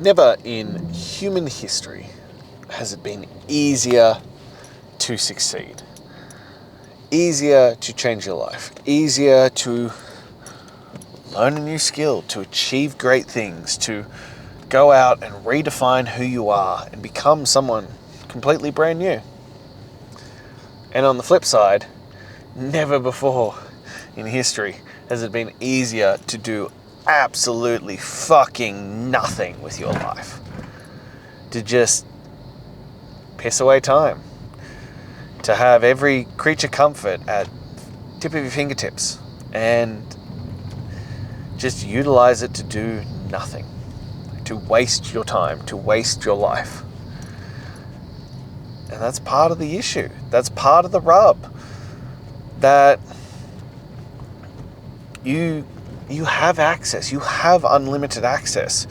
Never in human history has it been easier to succeed, easier to change your life, easier to learn a new skill, to achieve great things, to go out and redefine who you are and become someone completely brand new. And on the flip side, never before in history has it been easier to do absolutely fucking nothing with your life. To just piss away time. To have every creature comfort at tip of your fingertips and just utilize it to do nothing. To waste your time, to waste your life. And that's part of the issue. That's part of the rub. That you have access, you have unlimited access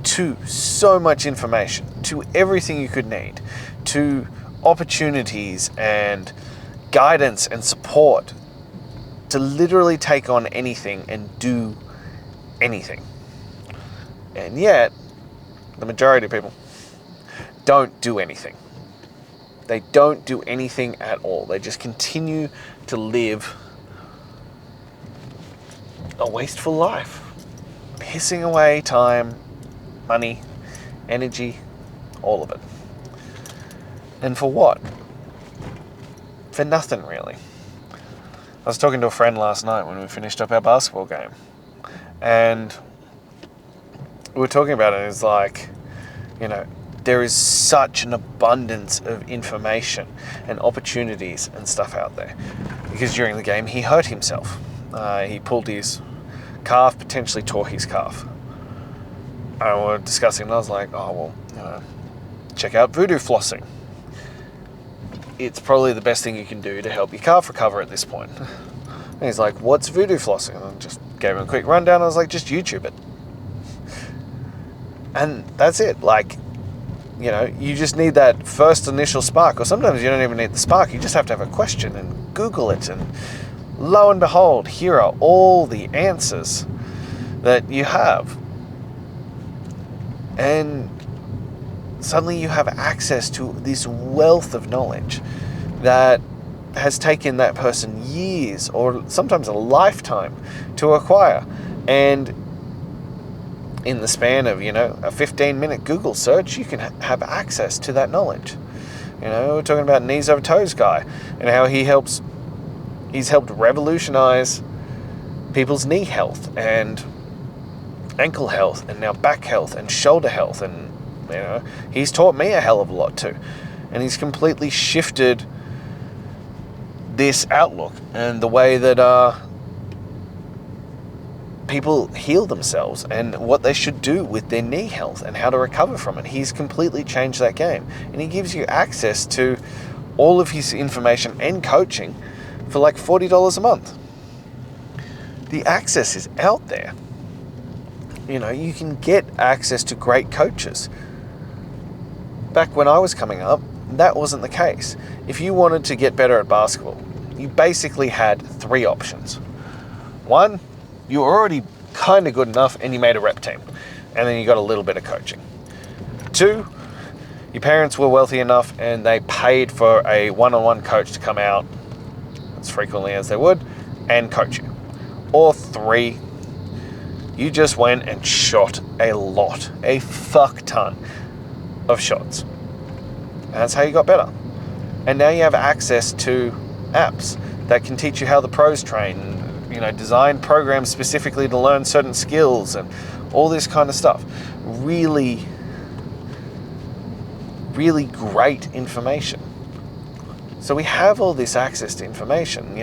to so much information, to everything you could need, to opportunities and guidance and support to literally take on anything and do anything. And yet, the majority of people don't do anything. They don't do anything at all. They just continue to live a wasteful life, pissing away time, money, energy, all of it. And for what? For nothing, really. I was talking to a friend last night when we finished up our basketball game, and we were talking about it. It's like, there is such an abundance of information and opportunities and stuff out there. Because during the game, he hurt himself. He pulled his calf, potentially tore his calf. And we were discussing, and I was like, check out voodoo flossing. It's probably the best thing you can do to help your calf recover at this point. And he's like, what's voodoo flossing? And I just gave him a quick rundown. I was like, just YouTube it. And that's it. Like, you just need that first initial spark, or sometimes you don't even need the spark. You just have to have a question and Google it, and lo and behold, here are all the answers that you have. And suddenly you have access to this wealth of knowledge that has taken that person years or sometimes a lifetime to acquire. And in the span of, a 15-minute Google search, you can have access to that knowledge. We're talking about Knees Over Toes guy and how he's helped revolutionize people's knee health and ankle health and now back health and shoulder health. And, he's taught me a hell of a lot too. And he's completely shifted this outlook and the way that people heal themselves and what they should do with their knee health and how to recover from it. He's completely changed that game. And he gives you access to all of his information and coaching for like $40 a month. The access is out there. You can get access to great coaches. Back when I was coming up, that wasn't the case. If you wanted to get better at basketball, you basically had 3 options. 1, you were already kind of good enough and you made a rep team, and then you got a little bit of coaching. 2, your parents were wealthy enough and they paid for a one-on-one coach to come out as frequently as they would and coach you. Or 3, you just went and shot a fuck ton of shots. And that's how you got better. And now you have access to apps that can teach you how the pros train, design programs specifically to learn certain skills and all this kind of stuff. Really, really great information. So we have all this access to information,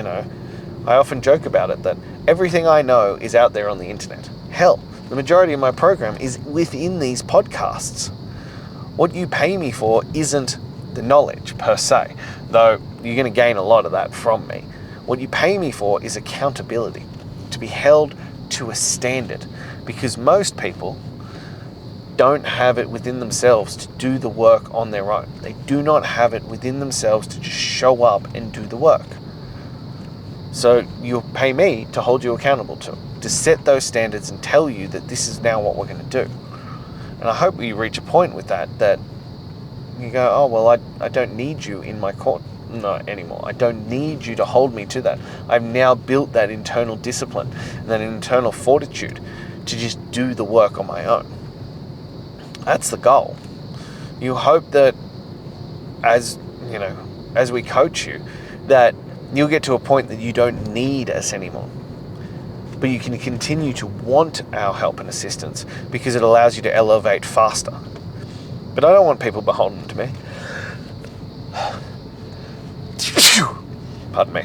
I often joke about it that everything I know is out there on the internet. Hell, the majority of my program is within these podcasts. What you pay me for isn't the knowledge per se, though you're going to gain a lot of that from me. What you pay me for is accountability, to be held to a standard, because most people don't have it within themselves to do the work on their own. They do not have it within themselves to just show up and do the work. So you pay me to hold you accountable to set those standards and tell you that this is now what we're going to do. And I hope we reach a point with that you go, oh, well, I don't need you in my court anymore. I don't need you to hold me to that. I've now built that internal discipline and that internal fortitude to just do the work on my own. That's the goal. You hope that as we coach you, that you'll get to a point that you don't need us anymore. But you can continue to want our help and assistance because it allows you to elevate faster. But I don't want people beholden to me. Pardon me.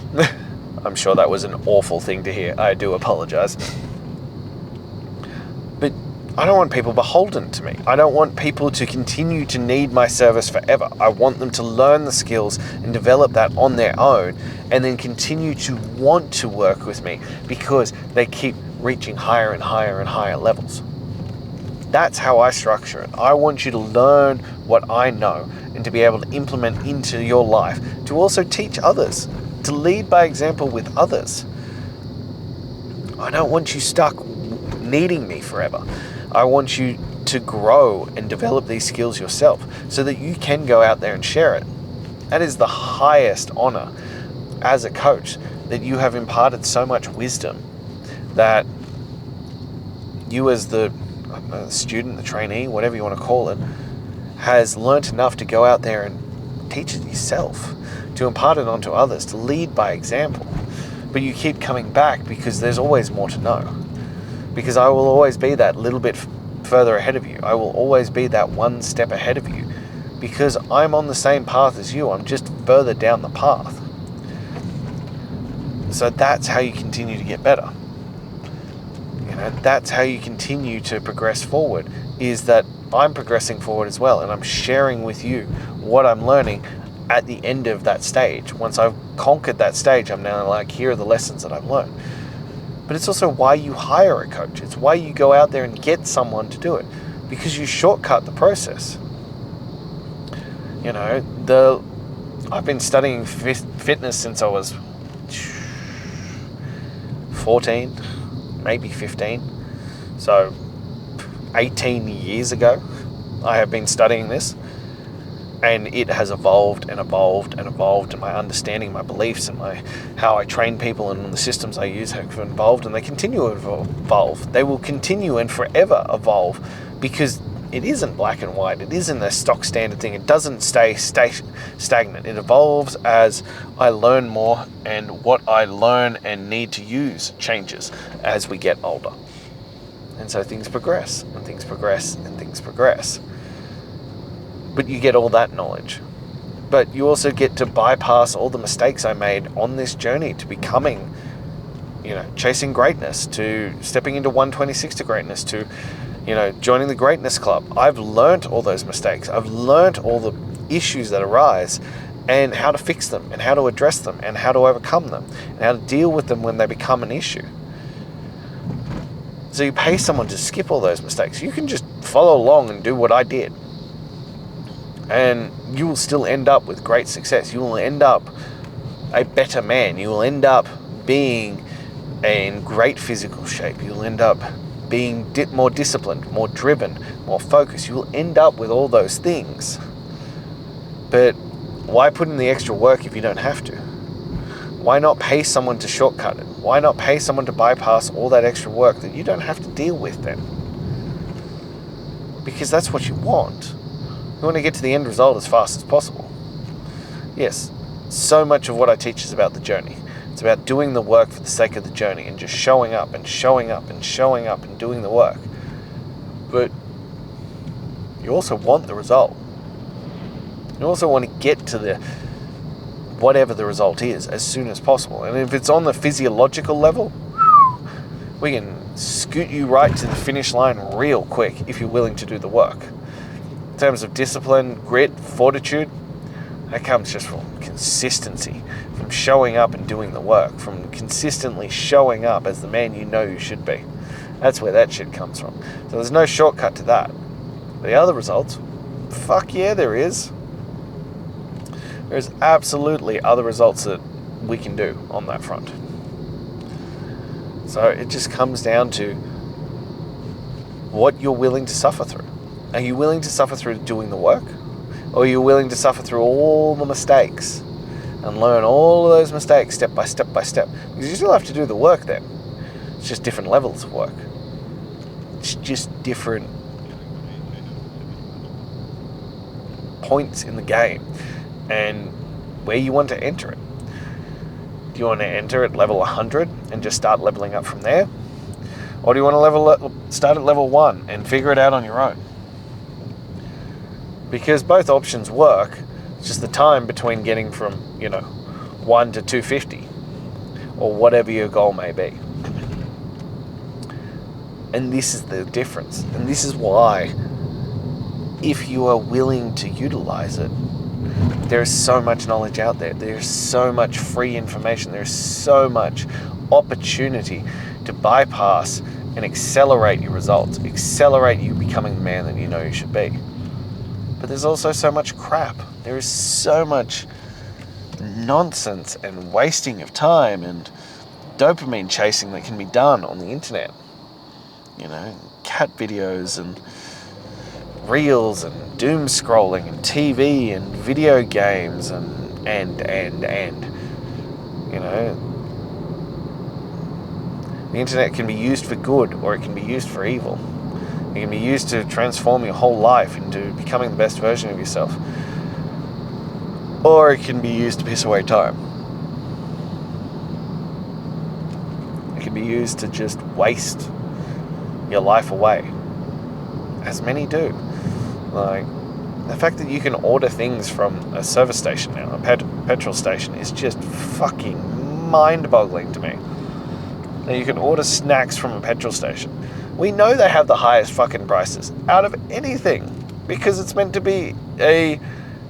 I'm sure that was an awful thing to hear. I do apologize. But I don't want people beholden to me. I don't want people to continue to need my service forever. I want them to learn the skills and develop that on their own and then continue to want to work with me because they keep reaching higher and higher and higher levels. That's how I structure it. I want you to learn what I know and to be able to implement into your life, to also teach others, to lead by example with others. I don't want you stuck needing me forever. I want you to grow and develop these skills yourself so that you can go out there and share it. That is the highest honor as a coach, that you have imparted so much wisdom that you as the student, the trainee, whatever you want to call it, has learnt enough to go out there and teach it yourself, to impart it onto others, to lead by example. But you keep coming back because there's always more to know. Because I will always be that little bit further ahead of you. I will always be that one step ahead of you because I'm on the same path as you. I'm just further down the path. So that's how you continue to get better. That's how you continue to progress forward, is that I'm progressing forward as well, and I'm sharing with you what I'm learning at the end of that stage. Once I've conquered that stage, I'm now like, here are the lessons that I've learned. But it's also why you hire a coach. It's why you go out there and get someone to do it, because you shortcut the process. I've been studying fitness since I was 14, maybe 15. So 18 years ago, I have been studying this, and it has evolved and evolved and evolved, and my understanding, my beliefs, and how I train people and the systems I use have evolved, and they continue to evolve. They will continue and forever evolve because it isn't black and white. It isn't a stock standard thing. It doesn't stay stagnant. It evolves as I learn more, and what I learn and need to use changes as we get older. And so things progress, and things progress, and things progress. But you get all that knowledge. But you also get to bypass all the mistakes I made on this journey to becoming, chasing greatness, to stepping into 126 to greatness, to, joining the greatness club. I've learnt all those mistakes. I've learnt all the issues that arise and how to fix them and how to address them and how to overcome them and how to deal with them when they become an issue. So you pay someone to skip all those mistakes. You can just follow along and do what I did. And you will still end up with great success. You will end up a better man. You will end up being in great physical shape. You'll end up being more disciplined, more driven, more focused. You will end up with all those things. But why put in the extra work if you don't have to? Why not pay someone to shortcut it? Why not pay someone to bypass all that extra work that you don't have to deal with then? Because that's what you want. You want to get to the end result as fast as possible. Yes, so much of what I teach is about the journey. It's about doing the work for the sake of the journey and just showing up and showing up and showing up and doing the work. But you also want the result. You also want to get to the whatever the result is as soon as possible. And if it's on the physiological level, we can scoot you right to the finish line real quick if you're willing to do the work. In terms of discipline, grit, fortitude, that comes just from consistency, from showing up and doing the work, from consistently showing up as the man you know you should be. That's where that shit comes from. So there's no shortcut to that. The other results, fuck yeah, there is. There's absolutely other results that we can do on that front. So it just comes down to what you're willing to suffer through. Are you willing to suffer through doing the work? Or are you willing to suffer through all the mistakes and learn all of those mistakes step by step by step? Because you still have to do the work then. It's just different levels of work. It's just different points in the game and where you want to enter it. Do you want to enter at level 100 and just start leveling up from there? Or do you want to start at level 1 and figure it out on your own? Because both options work. It's just the time between getting from, 1 to 250 or whatever your goal may be. And this is the difference. And this is why, if you are willing to utilize it, there's so much knowledge out there. There's so much free information. There's so much opportunity to bypass and accelerate your results, accelerate you becoming the man that you know you should be. But there's also so much crap. There is so much nonsense and wasting of time and dopamine chasing that can be done on the internet. Cat videos and reels and doom scrolling and TV and video games and the internet can be used for good or it can be used for evil. It can be used to transform your whole life into becoming the best version of yourself, or it can be used to piss away time. It can be used to just waste your life away, as many do. Like, the fact that you can order things from a service station now, a petrol station, is just fucking mind-boggling to me. Now, you can order snacks from a petrol station. We know they have the highest fucking prices out of anything because it's meant to be a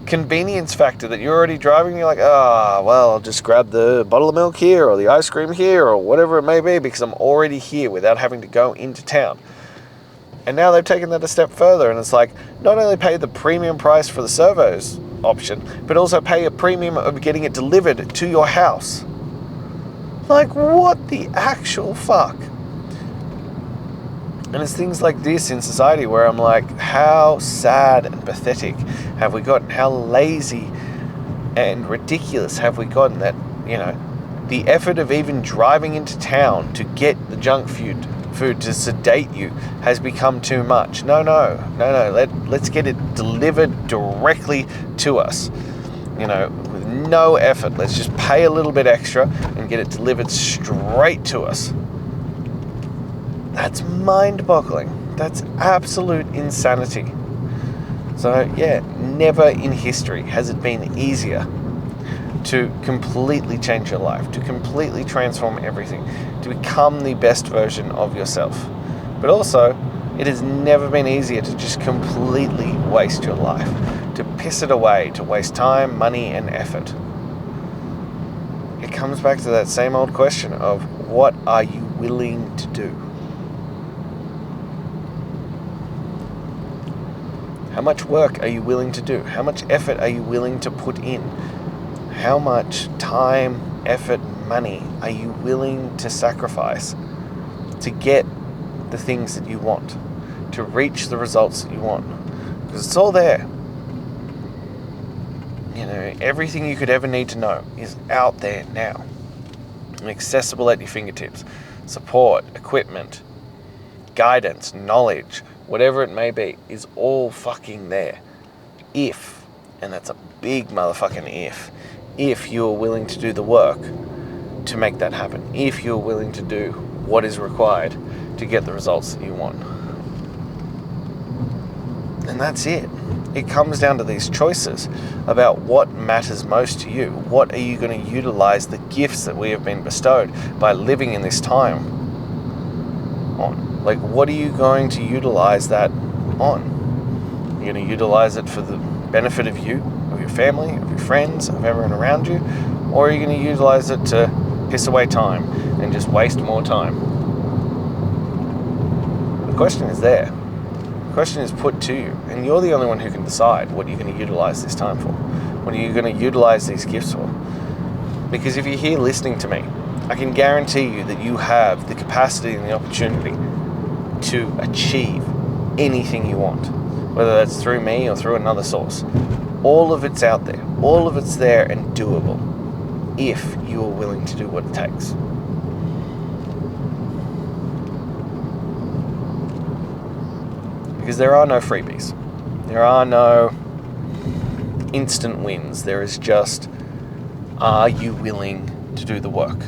convenience factor that you're already driving and you're like, I'll just grab the bottle of milk here or the ice cream here or whatever it may be because I'm already here without having to go into town. And now they've taken that a step further and it's like, not only pay the premium price for the servos option, but also pay a premium of getting it delivered to your house. Like, what the actual fuck? And it's things like this in society where I'm like, how sad and pathetic have we gotten? How lazy and ridiculous have we gotten that, the effort of even driving into town to get the junk food to sedate you has become too much. No. Let's get it delivered directly to us. With no effort. Let's just pay a little bit extra and get it delivered straight to us. That's mind-boggling. That's absolute insanity. So, never in history has it been easier to completely change your life, to completely transform everything, to become the best version of yourself. But also, it has never been easier to just completely waste your life, to piss it away, to waste time, money, and effort. It comes back to that same old question of, what are you willing to do? How much work are you willing to do? How much effort are you willing to put in? How much time, effort, money are you willing to sacrifice to get the things that you want, to reach the results that you want? Because it's all there. Everything you could ever need to know is out there now and accessible at your fingertips. Support, equipment, guidance, knowledge, whatever it may be, is all fucking there. If, and that's a big motherfucking if you're willing to do the work to make that happen, if you're willing to do what is required to get the results that you want. And that's it. It comes down to these choices about what matters most to you. What are you going to utilize the gifts that we have been bestowed by living in this time on? Like, what are you going to utilize that on? You're going to utilize it for the benefit of you, of your family, of your friends, of everyone around you? Or are you going to utilize it to piss away time and just waste more time? The question is there. The question is put to you, and you're the only one who can decide what you're going to utilize this time for. What are you going to utilize these gifts for? Because if you're here listening to me, I can guarantee you that you have the capacity and the opportunity to achieve anything you want. whether that's through me or through another source. All of it's out there. All of it's there and doable if you are willing to do what it takes. Because there are no freebies. There are no instant wins. There is just, are you willing to do the work?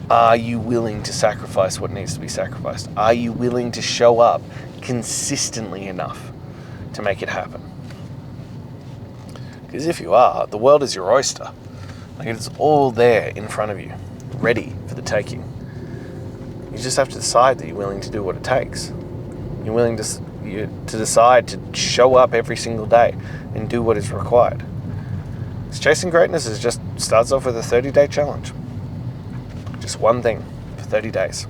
Are you willing to sacrifice what needs to be sacrificed? Are you willing to show up consistently enough to make it happen? Because if you are, the world is your oyster. Like, it's all there in front of you, ready for the taking. You just have to decide that you're willing to do what it takes. You're willing to decide to show up every single day and do what is required. Because chasing greatness starts off with a 30-day challenge. Just one thing for 30 days.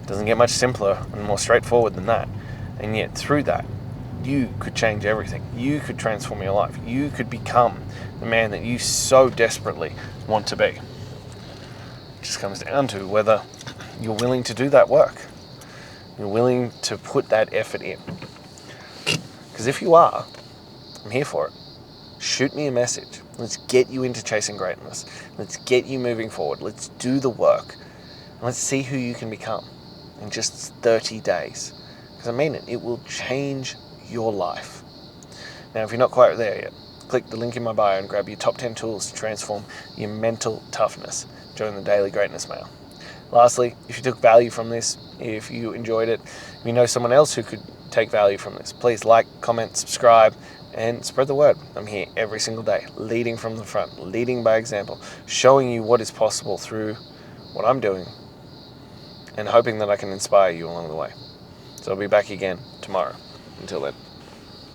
Doesn't get much simpler and more straightforward than that. And yet through that, you could change everything. You could transform your life. You could become the man that you so desperately want to be. It just comes down to whether you're willing to do that work. You're willing to put that effort in. Because if you are, I'm here for it. Shoot me a message. Let's get you into chasing greatness. Let's get you moving forward. Let's do the work. And let's see who you can become in just 30 days. Because I mean it. It will change your life. Now, if you're not quite there yet, click the link in my bio and grab your top 10 tools to transform your mental toughness. Join the Daily Greatness Mail. Lastly, if you took value from this, if you enjoyed it, if you know someone else who could take value from this, please like, comment, subscribe, and spread the word. I'm here every single day, leading from the front, leading by example, showing you what is possible through what I'm doing, and hoping that I can inspire you along the way. So I'll be back again tomorrow. Until then.